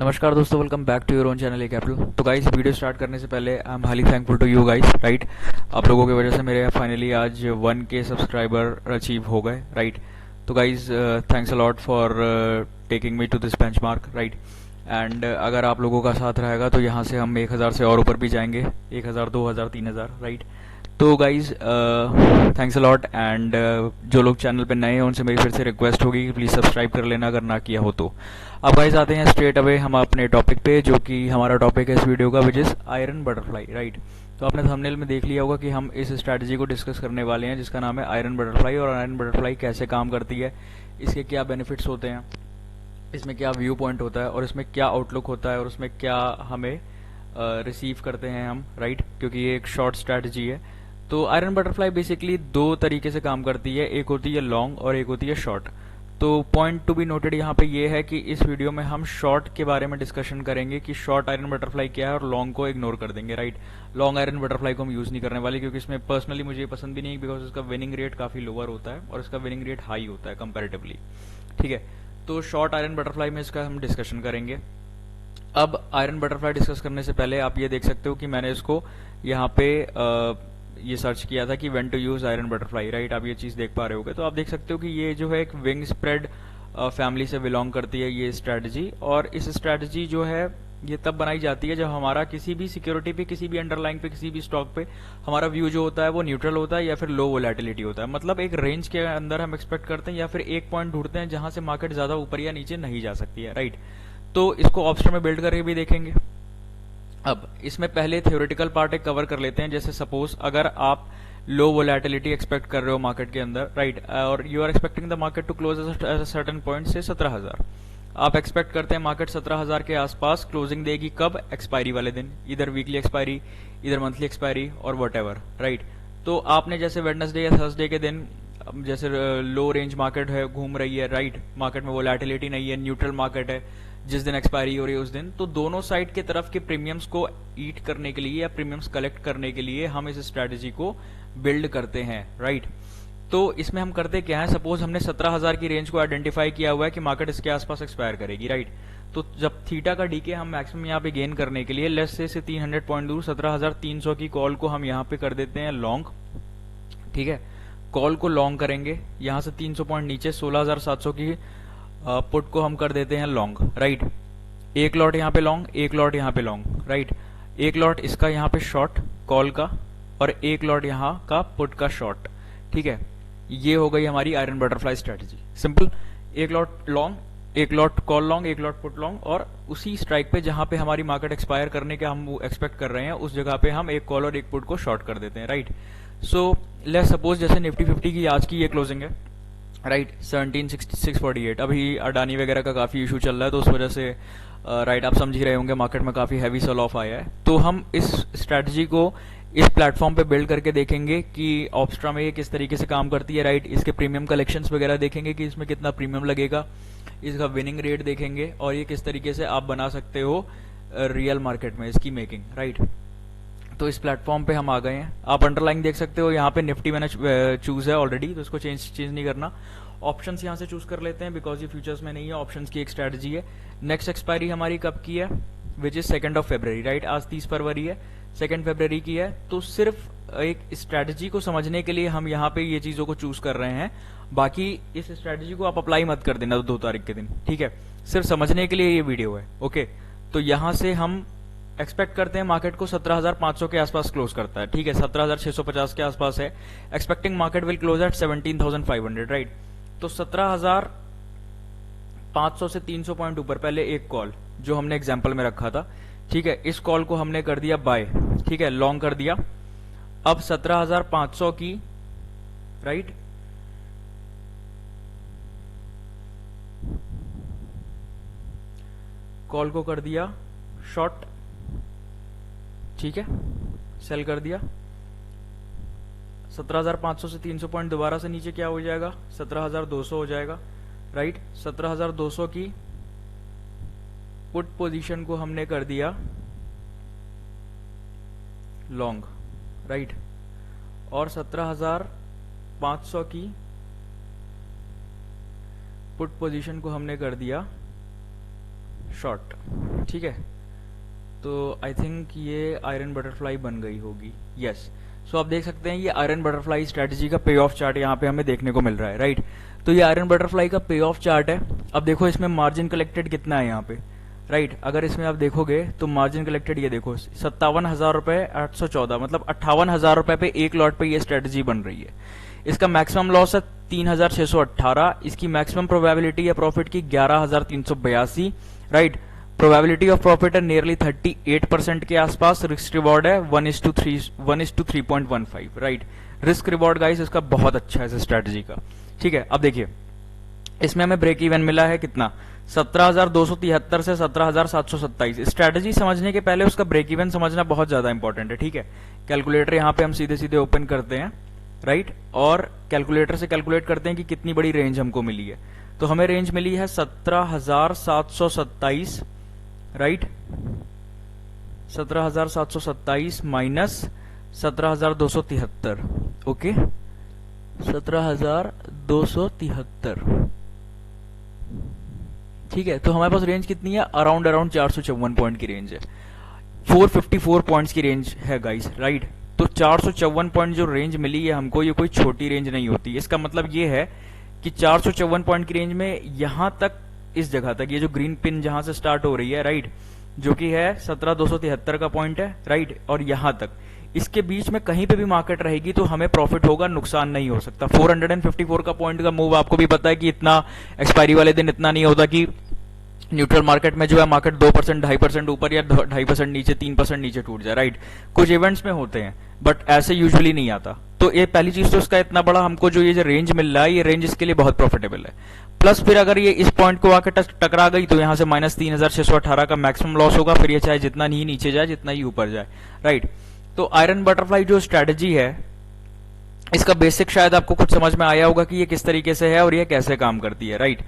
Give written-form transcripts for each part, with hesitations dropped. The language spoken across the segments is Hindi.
नमस्कार दोस्तों, welcome back to your own channel a capital. तो गाइस, वीडियो स्टार्ट करने से पहले I am highly thankful to you guys, right. आप लोगों की वजह से मेरे फाइनली आज 1K सब्सक्राइबर अचीव हो गए, राइट। तो guys, thanks a lot for taking me to this benchmark, right. And अगर आप लोगों का साथ रहेगा तो यहाँ से हम 1000 से और ऊपर भी जाएंगे, 1000, 2000, 3000, राइट। तो guys, thanks a lot. And जो लोग चैनल पे नए हैं उनसे मेरी फिर से रिक्वेस्ट होगी कि प्लीज़ सब्सक्राइब कर लेना अगर ना किया हो तो। अब गाइज आते हैं स्ट्रेट अवे हम अपने टॉपिक पे, जो कि हमारा टॉपिक है इस वीडियो का, which is iron butterfly, right. तो आपने थंबनेल में देख लिया होगा कि हम इस स्ट्रैटेजी को डिस्कस करने वाले हैं जिसका नाम है आयरन बटरफ्लाई। और आयरन बटरफ्लाई कैसे काम करती है, इसके क्या बेनिफिट्स होते हैं, इसमें क्या व्यू पॉइंट होता है, और इसमें क्या आउटलुक होता है, और उसमें क्या हमें रिसीव करते हैं हम, राइट, क्योंकि ये एक शॉर्ट स्ट्रैटेजी है। तो आयरन बटरफ्लाई बेसिकली दो तरीके से काम करती है, एक होती है लॉन्ग और एक होती है शॉर्ट। तो पॉइंट टू बी नोटेड यहाँ पे ये है कि इस वीडियो में हम शॉर्ट के बारे में डिस्कशन करेंगे कि शॉर्ट आयरन बटरफ्लाई क्या है, और लॉन्ग को इग्नोर कर देंगे, राइट। लॉन्ग आयरन बटरफ्लाई को हम यूज नहीं करने वाले क्योंकि इसमें पर्सनली मुझे पसंद भी नहीं, बिकॉज इसका विनिंग रेट काफी लोअर होता है और इसका विनिंग रेट हाई होता है कंपेरेटिवली, ठीक है। तो शॉर्ट आयरन बटरफ्लाई में इसका हम डिस्कशन करेंगे। अब आयरन बटरफ्लाई डिस्कस करने से पहले आप ये देख सकते हो कि मैंने इसको यहाँ पे ये सर्च किया था कि when to use iron butterfly, right. आप ये चीज देख पा रहे होगे। तो आप देख सकते हो कि ये जो है एक विंग स्प्रेड फैमिली से बिलोंग करती है ये स्ट्रैटेजी। और इस स्ट्रैटेजी जो है ये तब बनाई जाती है जब हमारा किसी भी सिक्योरिटी पे, किसी भी अंडरलाइन पे, किसी भी स्टॉक पे हमारा व्यू जो होता है वो न्यूट्रल होता है या फिर लो वोलेटिलिटी होता है। मतलब एक रेंज के अंदर हम एक्सपेक्ट करते हैं या फिर एक पॉइंट ढूंढते हैं जहां से मार्केट ज्यादा ऊपर या नीचे नहीं जा सकती है, राइट। तो इसको ऑप्शन में बिल्ड करके भी देखेंगे। अब इसमें पहले थ्योरेटिकल पार्ट एक कवर कर लेते हैं। जैसे सपोज अगर आप लो वोलेटिलिटी एक्सपेक्ट कर रहे हो मार्केट के अंदर, राइट, और you are expecting the market to close at a certain point से 17,000। आप एक्सपेक्ट करते हैं मार्केट 17,000 के आसपास क्लोजिंग देगी, कब? एक्सपायरी वाले दिन, इधर वीकली एक्सपायरी, इधर मंथली एक्सपायरी और वट एवर, राइट। तो आपने जैसे वेडनेसडे या थर्सडे के दिन जैसे लो रेंज मार्केट है, घूम रही है, राइट, मार्केट में वोलेटिलिटी नहीं है, न्यूट्रल मार्केट है, जिस दिन एक्सपायरी हो रही है उस दिन, तो दोनों साइड की तरफ के प्रीमियम्स को ईट करने के लिए या प्रीमियम्स कलेक्ट करने के लिए हम इस स्ट्रैटेजी को बिल्ड करते हैं, राइट। तो इसमें हम करते क्या है, सपोज हमने 17,000 की रेंज को आइडेंटिफाई किया हुआ है कि मार्केट इसके आसपास एक्सपायर करेगी, राइट। तो जब थीटा का डीके हम मैक्सिमम यहाँ पे गेन करने के लिए लेस से 300 पॉइंट दूर 17,300 की कॉल को हम यहाँ पे कर देते हैं लॉन्ग, ठीक है। कॉल को लॉन्ग करेंगे, यहाँ से 300 पॉइंट नीचे 16,700 की पुट को हम कर देते हैं लॉन्ग, राइट। एक लॉट यहाँ पे लॉन्ग, एक लॉट यहाँ पे लॉन्ग, राइट। एक लॉट इसका यहाँ पे शॉर्ट कॉल का, और एक लॉट यहाँ का पुट का शॉर्ट, ठीक है। ये हो गई हमारी आयरन बटरफ्लाई स्ट्रेटेजी, सिंपल। एक लॉट लॉन्ग, एक लॉट कॉल लॉन्ग, एक लॉट पुट लॉन्ग, और उसी स्ट्राइक पे जहां पे हमारी मार्केट एक्सपायर करने के हम एक्सपेक्ट कर रहे हैं उस जगह पे हम एक कॉल और एक पुट को शॉर्ट कर देते हैं, राइट। सो लेट्स सपोज जैसे निफ्टी 50 की आज की ये क्लोजिंग है, राइट, 17,648। अभी अडानी वगैरह का काफी इशू चल रहा है तो उस वजह से राइट, आप समझ ही रहे होंगे मार्केट में काफी हैवी सेल ऑफ आया है। तो हम इस स्ट्रैटेजी को इस प्लेटफॉर्म पे बिल्ड करके देखेंगे कि ऑप्स्ट्रा में ये किस तरीके से काम करती है, राइट। इसके प्रीमियम कलेक्शंस वगैरह देखेंगे कि इसमें कितना प्रीमियम लगेगा, इसका विनिंग रेट देखेंगे, और ये किस तरीके से आप बना सकते हो रियल मार्केट में इसकी मेकिंग, राइट। तो इस प्लेटफॉर्म पे हम आ गए हैं। आप अंडरलाइन देख सकते हो, यहाँ पे निफ्टी मैंने चूज है ऑलरेडी, तो इसको चेंज नहीं करना। ऑप्शंस यहाँ से चूज कर लेते हैं बिकॉज ये फ्यूचर्स में नहीं है, ऑप्शंस की एक स्ट्रेटजी है। नेक्स्ट एक्सपायरी हमारी कब की है, विच इज 2 फरवरी, राइट। आज 30 फरवरी है, 2 फरवरी की है। तो सिर्फ एक स्ट्रेटजी को समझने के लिए हम यहाँ पे ये चीजों को चूज कर रहे हैं। बाकी इस स्ट्रेटजी को आप अप्लाई मत कर देना 2 तारीख के दिन, ठीक है। सिर्फ समझने के लिए ये वीडियो है, ओके। तो यहाँ से हम एक्सपेक्ट करते हैं मार्केट को 17,500 के आसपास क्लोज करता है, ठीक है। 17,650 के आसपास है। Expecting market will close eight 17,500, right. तो 17,500 से 300 पॉइंट ऊपर पहले एक कॉल जो हमने एग्जांपल में रखा था, ठीक है। इस कॉल को हमने कर दिया बाय, ठीक है, लॉन्ग कर दिया। अब 17,500 की, राइट, कॉल को कर दिया शॉर्ट, ठीक है, सेल कर दिया। 17,500 से 300 पॉइंट दोबारा से नीचे क्या हो जाएगा, 17,200 हो जाएगा, राइट। 17,200 की पुट पोजीशन को हमने कर दिया लॉन्ग, राइट। और 17,500 की पुट पोजीशन को हमने कर दिया शॉर्ट। ठीक है, तो आई थिंक ये आयरन बटरफ्लाई बन गई होगी, यस। सो आप देख सकते हैं ये आयरन बटरफ्लाई स्ट्रेटजी का पे ऑफ चार्ट यहाँ पे हमें देखने को मिल रहा है, राइट। तो ये आयरन बटरफ्लाई का पे ऑफ चार्ट है। अब देखो इसमें मार्जिन कलेक्टेड कितना है यहाँ पे, राइट। अगर इसमें आप देखोगे तो मार्जिन कलेक्टेड ये देखो 57,000 रुपए 814, मतलब 58,000 रुपए पे एक लॉट पे ये स्ट्रेटजी बन रही है। इसका मैक्सिमम लॉस है 3,618, इसकी मैक्सिमम प्रोबेबिलिटी है प्रॉफिट की 11,382, राइट। प्रोबेबिलिटी ऑफ प्रॉफिट है नियरली 38% के आसपास। रिस्क रिवॉर्ड है 1:3.15, राइट। रिस्क रिवॉर्ड गाइस इसका बहुत अच्छा है इस स्ट्रेटजी का, ठीक है। अब देखिए इसमें हमें ब्रेक इवन मिला है कितना, 17,273 से 17,727। स्ट्रेटजी समझने के पहले उसका ब्रेक इवन समझना बहुत ज्यादा इंपॉर्टेंट है, ठीक है। कैलकुलेटर यहाँ पे हम सीधे सीधे ओपन करते हैं, राइट, और कैलकुलेटर से कैलकुलेट करते हैं कि कितनी बड़ी रेंज हमको मिली है। तो हमें रेंज मिली है 17,727, राइट। 17,727 माइनस 17,273, ओके, 17,273, ठीक है। तो हमारे पास रेंज कितनी है, अराउंड 454 पॉइंट की रेंज है, 454 पॉइंट्स की रेंज है गाइस, राइट। तो 454 पॉइंट जो रेंज मिली है हमको, ये कोई छोटी रेंज नहीं होती। इसका मतलब ये है कि 454 पॉइंट की रेंज में यहां तक, इस जगह तक, ये जो ग्रीन पिन जहां से स्टार्ट हो रही है, राइट, जो कि है 17,273 का पॉइंट है, राइट, और यहां तक, इसके बीच में कहीं पे भी मार्केट रहेगी तो हमें प्रॉफिट होगा, नुकसान नहीं हो सकता। 454 का पॉइंट का मूव आपको भी पता है कि इतना एक्सपायरी वाले दिन इतना नहीं होता कि न्यूट्रल मार्केट में जो है मार्केट 2%, 2.5% ऊपर या 2.5% नीचे, 3% नीचे टूट जाए, राइट। कुछ इवेंट्स में होते हैं बट ऐसे यूजुअली नहीं आता। तो ये पहली चीज तो इसका इतना बड़ा हमको जो ये जो रेंज मिल रहा है, ये रेंज इसके लिए बहुत प्रॉफिटेबल है। प्लस फिर अगर ये इस पॉइंट को आकर टकरा गई तो यहां से माइनस 3,618 का मैक्सिमम लॉस होगा। फिर ये चाहे जितना ही नीचे जाए जितना ही ऊपर जाए, राइट। तो आयरन बटरफ्लाई जो स्ट्रेटजी है इसका बेसिक शायद आपको कुछ समझ में आया होगा कि ये किस तरीके से है और ये कैसे काम करती है, राइट।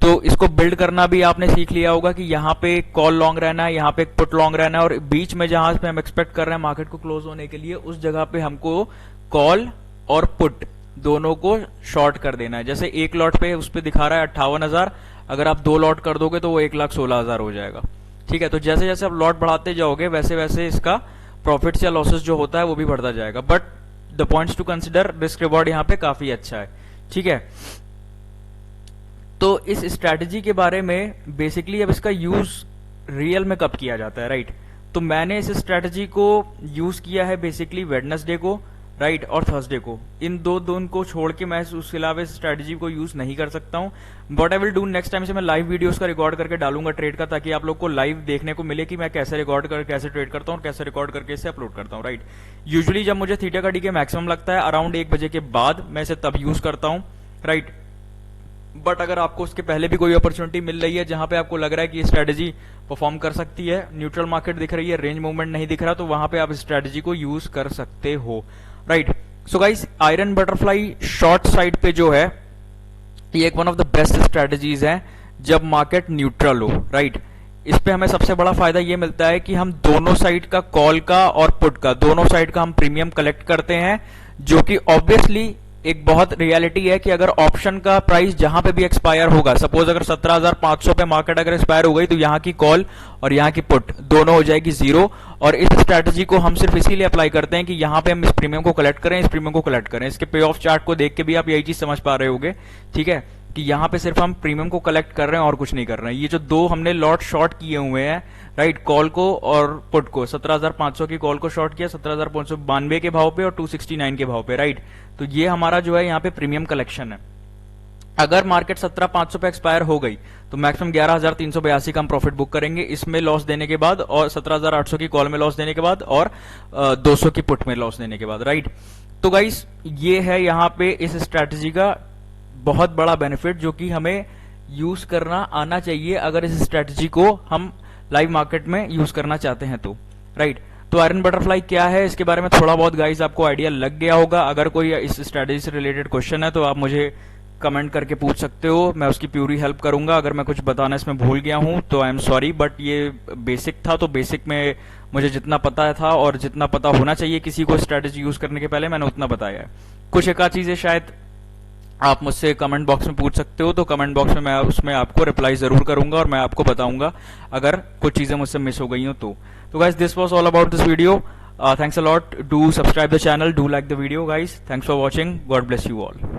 तो इसको बिल्ड करना भी आपने सीख लिया होगा कि यहाँ पे कॉल लॉन्ग रहना है, यहाँ पे पुट लॉन्ग रहना है, और बीच में जहां पे हम एक्सपेक्ट कर रहे हैं मार्केट को क्लोज होने के लिए, उस जगह पे हमको कॉल और पुट दोनों को शॉर्ट कर देना है। जैसे एक लॉट पे उस पे दिखा रहा है 58,000, अगर आप 2 लॉट कर दोगे तो वो 1,16,000 हो जाएगा, ठीक है। तो जैसे जैसे आप लॉट बढ़ाते जाओगे वैसे वैसे इसका प्रॉफिट्स या लॉसेस जो होता है वो भी बढ़ता जाएगा। But the points to consider, risk reward यहाँ पे काफी अच्छा है, ठीक है। तो इस स्ट्रैटेजी के बारे में बेसिकली अब इसका यूज रियल में कब किया जाता है, राइट। तो मैंने इस स्ट्रैटेजी को यूज किया है बेसिकली वेडनेसडे को, राइट, और थर्सडे को। इन दो दिन को छोड़ के मैं उसके अलावा इस स्ट्रैटेजी को यूज नहीं कर सकता हूं। But I will do next time से मैं लाइव वीडियोस का रिकॉर्ड करके डालूंगा ट्रेड का, ताकि आप लोग को लाइव देखने को मिले कि मैं कैसे रिकॉर्ड कर कैसे ट्रेड करता हूं और कैसे रिकॉर्ड करके इसे अपलोड करता हूं, राइट। यूजुअली जब मुझे थीटा का डीके मैक्सिमम लगता है अराउंड 1 बजे के बाद, मैं इसे तब यूज करता हूं, राइट। बट अगर आपको उसके पहले भी कोई अपॉर्चुनिटी मिल रही है जहां पे आपको लग रहा है कि ये स्ट्रेटजी परफॉर्म कर सकती है, न्यूट्रल मार्केट दिख रही है, रेंज मूवमेंट नहीं दिख रहा, तो वहां पे आप स्ट्रेटजी को यूज कर सकते हो, right. So guys, iron butterfly short side पे जो है ये एक one of the best strategies है जब मार्केट न्यूट्रल हो, राइट। इस पे हमें सबसे बड़ा फायदा ये मिलता है कि हम दोनों साइड का, कॉल का और पुट का, दोनों साइड का हम प्रीमियम कलेक्ट करते हैं, जो कि ऑब्वियसली एक बहुत रियलिटी है कि अगर ऑप्शन का प्राइस जहां पे भी एक्सपायर होगा, सपोज अगर 17,500 पे मार्केट अगर एक्सपायर हो गई तो यहाँ की कॉल और यहाँ की पुट दोनों हो जाएगी 0। और इस स्ट्रैटेजी को हम सिर्फ इसीलिए अप्लाई करते हैं कि यहाँ पे हम इस प्रीमियम को कलेक्ट करें, इस प्रीमियम को कलेक्ट करें। इसके पे ऑफ चार्ट को देख के भी आप यही चीज समझ पा रहे होगे, ठीक है, कि यहाँ पे सिर्फ हम प्रीमियम को कलेक्ट कर रहे हैं और कुछ नहीं कर रहे हैं। ये जो दो हमने लॉट शॉर्ट किए हुए हैं, राइट, कॉल को और पुट को, 17,500 की कॉल को शॉर्ट किया 17,592 के भाव पे और 269 के भाव पे, राइट। तो ये हमारा जो है यहाँ पे प्रीमियम कलेक्शन है। अगर मार्केट 17,500 पे एक्सपायर हो गई तो मैक्सिमम 11,382 का हम प्रॉफिट बुक करेंगे, इसमें लॉस देने के बाद, और 17,800 की कॉल में लॉस देने के बाद, और 200 की पुट में लॉस देने के बाद, राइट। तो गाइस, ये है यहाँ पे इस स्ट्रैटेजी का बहुत बड़ा बेनिफिट जो कि हमें यूज करना आना चाहिए अगर इस स्ट्रैटेजी को हम लाइव मार्केट में यूज करना चाहते हैं तो, राइट। तो आयरन बटरफ्लाई क्या है इसके बारे में थोड़ा बहुत गाइस आपको आइडिया लग गया होगा। अगर कोई इस स्ट्रैटेजी से रिलेटेड क्वेश्चन है तो आप मुझे कमेंट करके पूछ सकते हो, मैं उसकी प्यूरी हेल्प करूंगा। अगर मैं कुछ बताना इसमें भूल गया हूं तो आई एम सॉरी, बट ये बेसिक था, तो बेसिक में मुझे जितना पता था और जितना पता होना चाहिए किसी को स्ट्रैटेजी यूज करने के पहले मैंने उतना बताया है। कुछ एक आध चीजें शायद आप मुझसे कमेंट बॉक्स में पूछ सकते हो, तो कमेंट बॉक्स में मैं उसमें आपको रिप्लाई जरूर करूंगा और मैं आपको बताऊंगा अगर कुछ चीजें मुझसे मिस हो गई हो तो guys this was all about this video. Thanks a lot. Do subscribe the channel. Do like the video, guys. Thanks for watching. God bless you all.